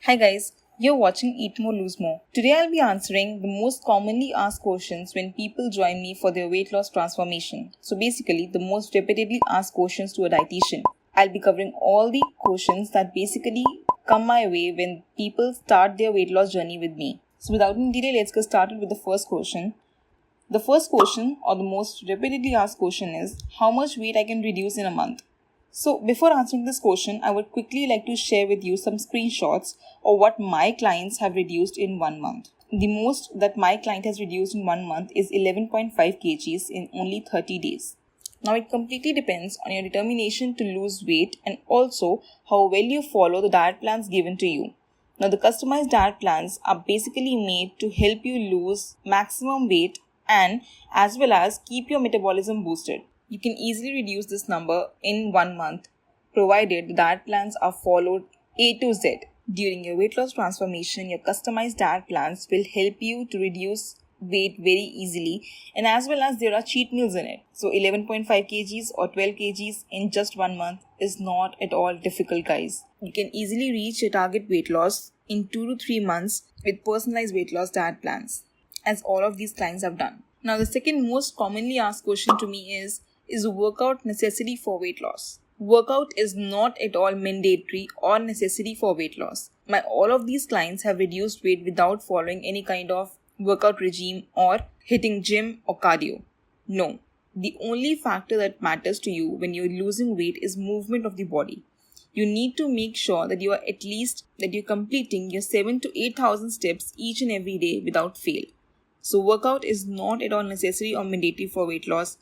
Hi guys, you're watching Eat More Lose More. Today I'll be answering the most commonly asked questions when people join me for their weight loss transformation. So basically, the most repeatedly asked questions to a dietitian. I'll be covering all the questions that basically come my way when people start their weight loss journey with me. So without any delay, let's get started with the first question. The first question, or the most repeatedly asked question, is how much weight I can reduce in a month. So before answering this question, I would quickly like to share with you some screenshots of what my clients have reduced in 1 month. The most that my client has reduced in 1 month is 11.5 kgs in only 30 days. Now it completely depends on your determination to lose weight and also how well you follow the diet plans given to you. Now the customized diet plans are basically made to help you lose maximum weight and as well as keep your metabolism boosted. You can easily reduce this number in 1 month provided the diet plans are followed A to Z. During your weight loss transformation, your customized diet plans will help you to reduce weight very easily and as well as there are cheat meals in it. So 11.5 kgs or 12 kgs in just 1 month is not at all difficult, guys. You can easily reach your target weight loss in 2 to 3 months with personalized weight loss diet plans, as all of these clients have done. Now the second most commonly asked question to me is workout necessary for weight loss? Workout is not at all mandatory or necessary for weight loss. All of these clients have reduced weight without following any kind of workout regime or hitting gym or cardio. No. The only factor that matters to you when you're losing weight is movement of the body. You need to make sure that you're completing your 7 to 8,000 steps each and every day without fail. So workout is not at all necessary or mandatory for weight loss.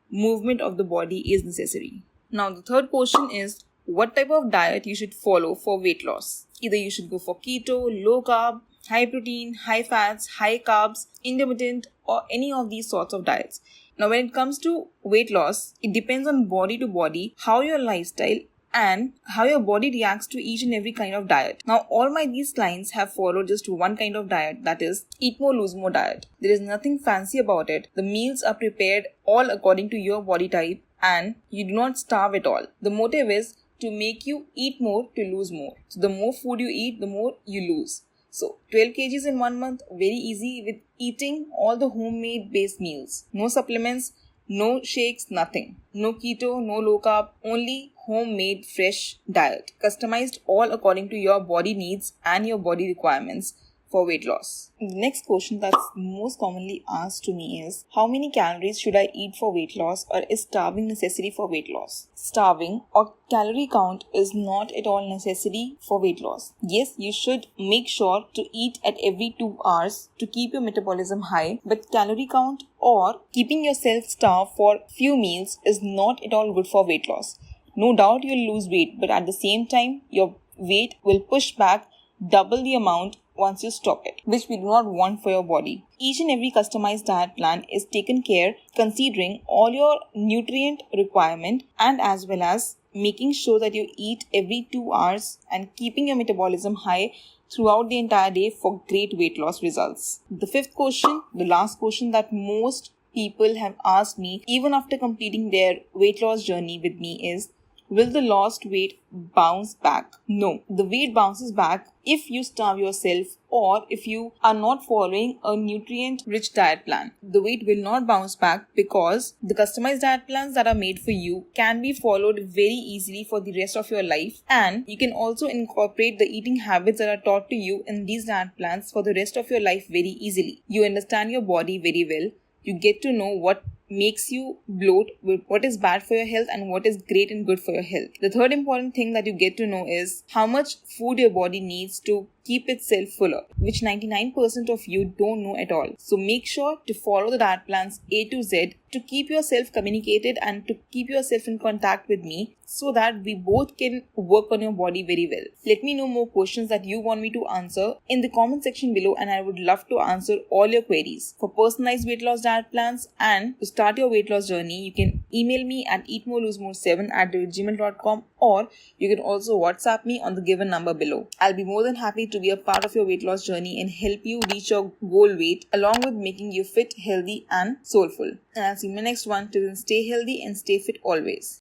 Movement of the body is necessary. Now the third question is what type of diet you should follow for weight loss. Either you should go for keto, low carb, high protein, high fats, high carbs, intermittent, or any of these sorts of diets. Now when it comes to weight loss, it depends on body to body, how your lifestyle and how your body reacts to each and every kind of diet. Now these clients have followed just one kind of diet, that is Eat More Lose More diet. There is nothing fancy about it. The meals are prepared all according to your body type and you do not starve at all. The motive is to make you eat more to lose more. So the more food you eat, the more you lose. So 12 kgs in 1 month, very easy with eating all the homemade based meals. No supplements, no shakes, nothing. No keto, no low carb, only homemade fresh diet. Customized all according to your body needs and your body requirements for weight loss. The next question that's most commonly asked to me is how many calories should I eat for weight loss, or is starving necessary for weight loss? Starving or calorie count is not at all necessary for weight loss. Yes, you should make sure to eat at every 2 hours to keep your metabolism high, but calorie count or keeping yourself starved for few meals is not at all good for weight loss. No doubt you'll lose weight, but at the same time, your weight will push back double the amount once you stop it, which we do not want for your body. Each and every customized diet plan is taken care considering all your nutrient requirement and as well as making sure that you eat every 2 hours and keeping your metabolism high throughout the entire day for great weight loss results. The fifth question, the last question that most people have asked me even after completing their weight loss journey with me is, will the lost weight bounce back? No, the weight bounces back if you starve yourself or if you are not following a nutrient-rich diet plan. The weight will not bounce back because the customized diet plans that are made for you can be followed very easily for the rest of your life, and you can also incorporate the eating habits that are taught to you in these diet plans for the rest of your life very easily. You understand your body very well. You get to know what makes you bloat, what is bad for your health and what is great and good for your health. The third important thing that you get to know is how much food your body needs to keep itself fuller, which 99% of you don't know at all. So make sure to follow the diet plans A to Z to keep yourself communicated and to keep yourself in contact with me so that we both can work on your body very well. Let me know more questions that you want me to answer in the comment section below, and I would love to answer all your queries. For personalized weight loss diet plans and to start your weight loss journey, you can email me at eatmoreloosemore7@gmail.com, or you can also WhatsApp me on the given number below. I'll be more than happy to be a part of your weight loss journey and help you reach your goal weight along with making you fit, healthy and soulful. And I'll see you in my next one. Till then, stay healthy and stay fit always.